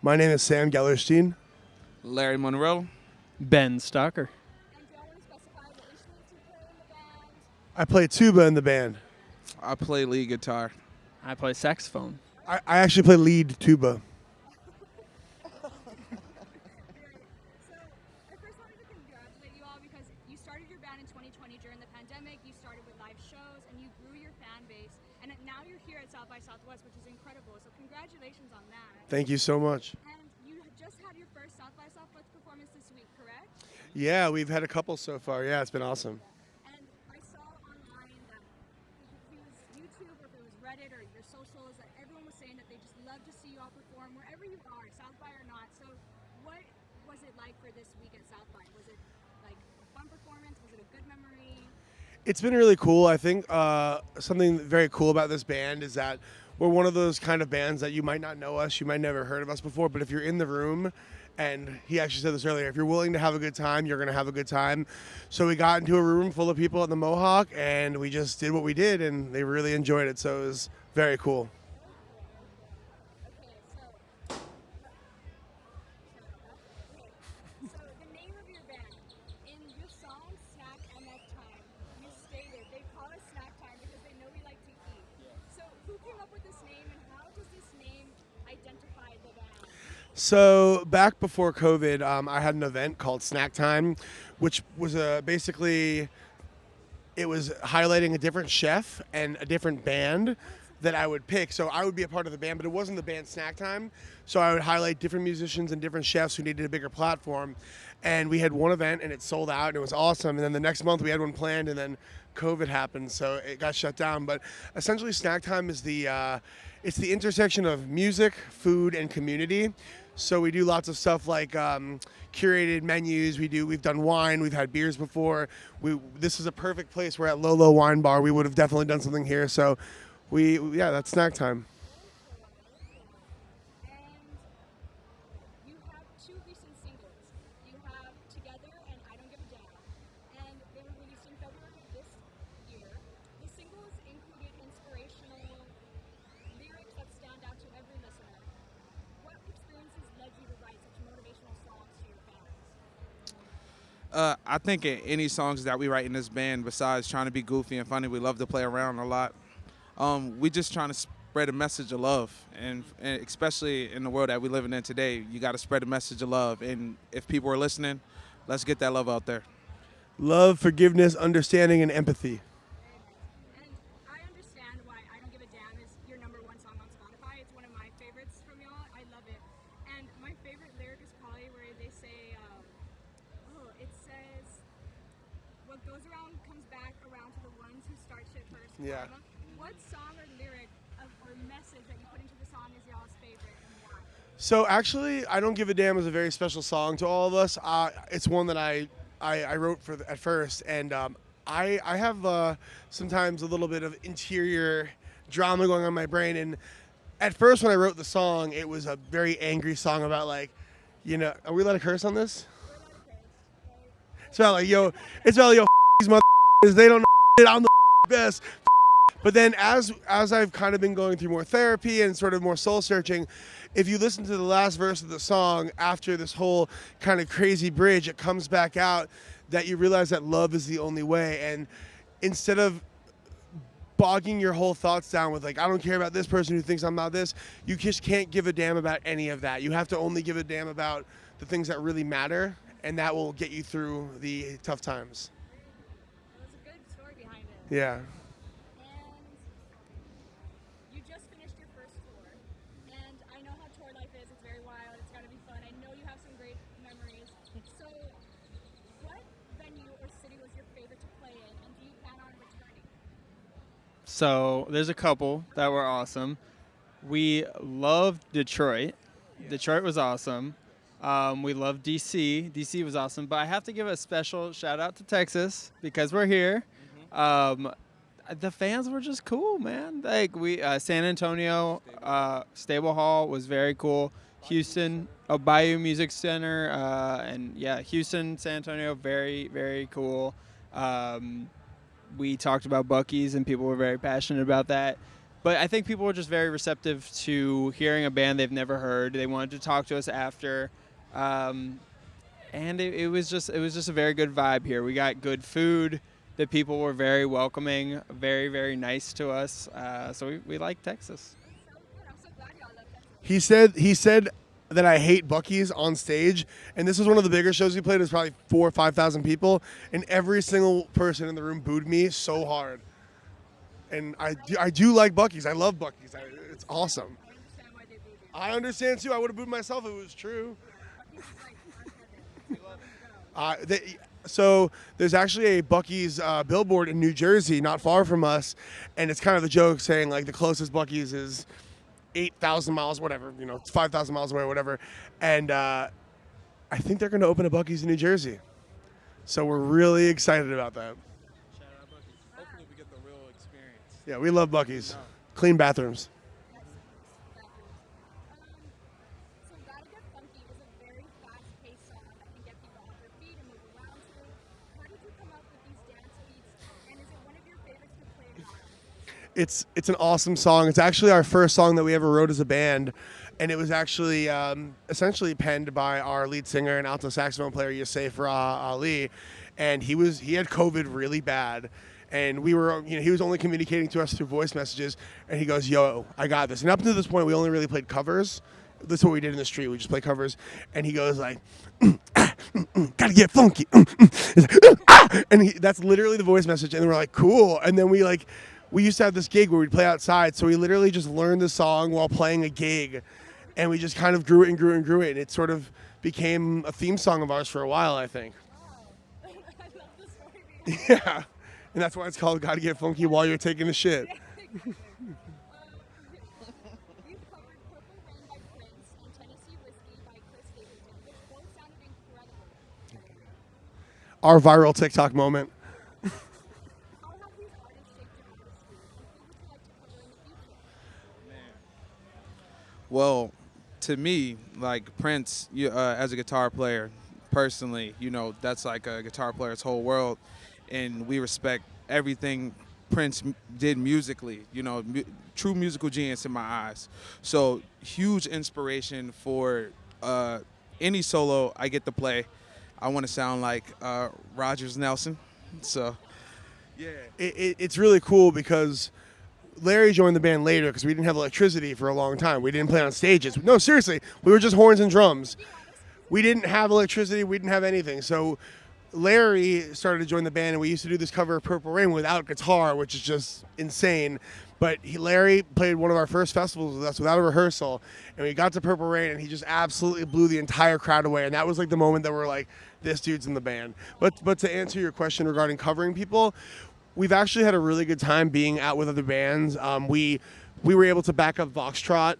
My name is Sam Gellerstein. Larry Monroe. Ben Stocker. And do you want to specify what instruments you play in the band? I play tuba in the band. I play lead guitar. I play saxophone. I actually play lead tuba. So I first wanted to congratulate you all because you started your band in 2020 during the pandemic. You started with live shows and you grew your fan base. And now you're here at South by Southwest, which is incredible. So congratulations on that. Thank you so much. And you just had your first South by Southwest performance this week, correct? Yeah, we've had a couple so far. Yeah, it's been awesome. And I saw online that if it was YouTube or if it was Reddit or your socials, that everyone was saying that they just love to see you all perform wherever you are, South by or not. So what was it like for this week at South by? Was it like a fun performance? Was it a good memory? It's been really cool. I think something very cool about this band is that we're one of those kind of bands that you might not know us, you might never heard of us before, but if you're in the room, and he actually said this earlier, if you're willing to have a good time, you're going to have a good time. So we got into a room full of people at the Mohawk, and we just did what we did, and they really enjoyed it. So it was very cool. So the name of your band, in your song Snack MF Time, you stated they call it Snack Time because they know we like to eat. So who came up with this name and how does this name identify the band? So back before COVID, I had an event called SNACKTIME, which was basically, it was highlighting a different chef and a different band that I would pick. So I would be a part of the band, but it wasn't the band SNACKTIME. So I would highlight different musicians and different chefs who needed a bigger platform. And we had one event and it sold out and it was awesome. And then the next month we had one planned and then COVID happened, so it got shut down. But essentially SNACKTIME is it's the intersection of music, food, and community. So we do lots of stuff like curated menus. We've done wine. We've had beers before. This is a perfect place. We're at Lolo Wine Bar. We would have definitely done something here. So that's snack time. And you have two recent singles. You have Together and I Don't Give a Damn. And they were released in February of this year. The singles included inspirational lyrics that stand out to every listener. What experiences led you to write such motivational songs to your fans? I think any songs that we write in this band, besides trying to be goofy and funny, we love to play around a lot. We just trying to spread a message of love, and especially in the world that we're living in today, you got to spread a message of love. And if people are listening, let's get that love out there. Love, forgiveness, understanding, and empathy. And I understand why I Don't Give a Damn is your #1 song on Spotify. It's one of my favorites from y'all. I love it. And my favorite lyric is probably where they say, it says, what goes around comes back around to the ones who start shit first. Yeah. Karma. What song or lyric or message that you put into the song is y'all's favorite and why? So actually, I Don't Give a Damn is a very special song to all of us. It's one that I wrote at first, and I have sometimes a little bit of interior drama going on in my brain. And at first, when I wrote the song, it was a very angry song about are we allowed to curse on this? It's about these motherfuckers, they don't know shit, I'm the best. But then as I've kind of been going through more therapy and sort of more soul searching, if you listen to the last verse of the song, after this whole kind of crazy bridge, it comes back out that you realize that love is the only way. And instead of bogging your whole thoughts down with I don't care about this person who thinks I'm not this, you just can't give a damn about any of that. You have to only give a damn about the things that really matter, and that will get you through the tough times. There's a good story behind it. Yeah. And you just finished your first tour, and I know how tour life is. It's very wild. It's got to be fun. I know you have some great memories. So, what venue or city was your favorite to play in, and do you plan on returning? So there's a couple that were awesome. We loved Detroit. Detroit was awesome. We loved DC. DC was awesome. But I have to give a special shout out to Texas because we're here. The fans were just cool, man. San Antonio, Stable Hall was very cool. Houston, Bayou Music Center, Houston, San Antonio, very, very cool. We talked about Buc-ee's and people were very passionate about that. But I think people were just very receptive to hearing a band they've never heard. They wanted to talk to us after. And it was just a very good vibe here. We got good food. The people were very welcoming, very, very nice to us. So we like Texas. I'm so glad y'all love that. He said that I hate Buc-ee's on stage, and this was one of the bigger shows he played. It was probably 4,000 or 5,000 people, and every single person in the room booed me so hard. And I do like Buc-ee's. I love Buc-ee's. It's awesome. I understand why they booed you. I understand too. I would have booed myself if it was true. So there's actually a Buc-ee's billboard in New Jersey, not far from us, and it's kind of the joke saying like the closest Buc-ee's is 8,000 miles, whatever, it's 5,000 miles away, whatever. And I think they're going to open a Buc-ee's in New Jersey. So we're really excited about that. Shout out Buc-ee's. Hopefully we get the real experience. Yeah, we love Buc-ee's. Clean bathrooms. So Gotta Get Funky is a very fast-paced song that can get people off their feet and move around to. How did you come up with these dance beats, and is it one of your favorites to play live? It's an awesome song. It's actually our first song that we ever wrote as a band, and it was actually essentially penned by our lead singer and alto saxophone player Yusef Ali, and he had COVID really bad, and we were he was only communicating to us through voice messages, and he goes, "Yo, I got this." And up to this point, we only really played covers. That's what we did in the street. We just play covers, and he goes like, "Gotta get funky," He's like, and that's literally the voice message, and we're like, "Cool," and then we used to have this gig where we'd play outside, so we literally just learned the song while playing a gig, and we just kind of grew it and grew it and grew it, and it sort of became a theme song of ours for a while, I think. Wow. I love the story behind Yeah, and that's why it's called "Gotta Get Funky" while you're taking a shit. You've covered Purple Rain by Prince and Tennessee Whiskey by Chris Stapleton, which both sounded incredible. Our viral TikTok moment. How have these artists shaped your artistry, and who would you like to cover in the future? Well, to me, like Prince, as a guitar player, personally, that's like a guitar player's whole world, and we respect everything Prince did musically. True musical genius in my eyes. So huge inspiration for any solo I get to play. I want to sound like Rogers Nelson. So, yeah. It's really cool because Larry joined the band later because we didn't have electricity for a long time. We didn't play on stages. No, seriously, we were just horns and drums. We didn't have electricity. We didn't have anything. So Larry started to join the band, and we used to do this cover of Purple Rain without guitar, which is just insane. But Larry played one of our first festivals with us without a rehearsal, and we got to Purple Rain, and he just absolutely blew the entire crowd away. And that was like the moment that we're like, this dude's in the band. But to answer your question regarding covering people, we've actually had a really good time being out with other bands. We were able to back up Voxtrot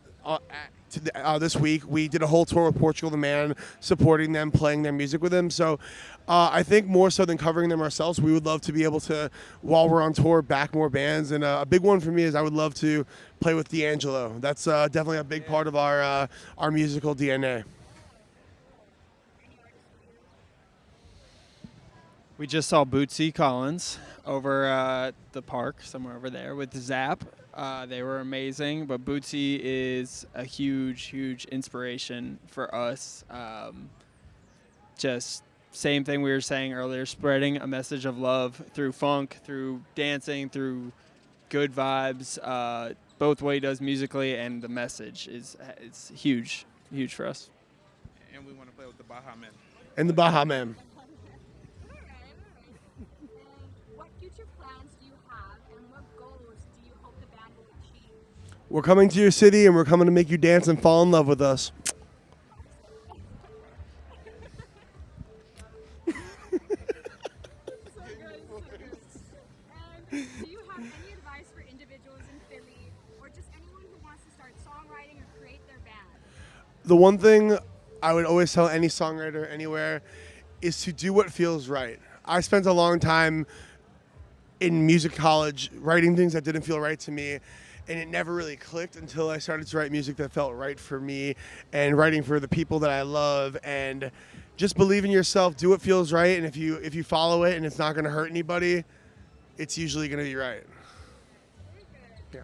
this week. We did a whole tour with Portugal the Man, supporting them, playing their music with them. So I think more so than covering them ourselves, we would love to be able to, while we're on tour, back more bands. And a big one for me is I would love to play with D'Angelo. That's definitely a big part of our musical DNA. We just saw Bootsy Collins over at the park, somewhere over there, with Zap. They were amazing, but Bootsy is a huge, huge inspiration for us. Just same thing we were saying earlier, spreading a message of love through funk, through dancing, through good vibes. Both what he does musically and the message it's huge, huge for us. And we want to play with the Baha Men. And the Baha Men. What future plans do you have, and what goals do you hope the band will achieve? We're coming to your city, and we're coming to make you dance and fall in love with us. And do you have any advice for individuals in Philly, or just anyone who wants to start songwriting or create their band? The one thing I would always tell any songwriter anywhere is to do what feels right. I spent a long time in music college writing things that didn't feel right to me, and it never really clicked until I started to write music that felt right for me and writing for the people that I love. And just believe in yourself, do what feels right, and if you follow it and it's not going to hurt anybody, it's usually going to be right. Very good. Yeah.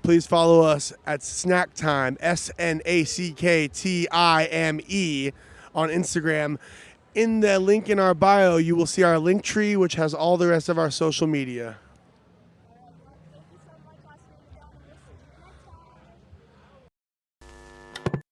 Please follow us at SNACKTIME, SNACKTIME, on Instagram. In the link in our bio, you will see our link tree, which has all the rest of our social media.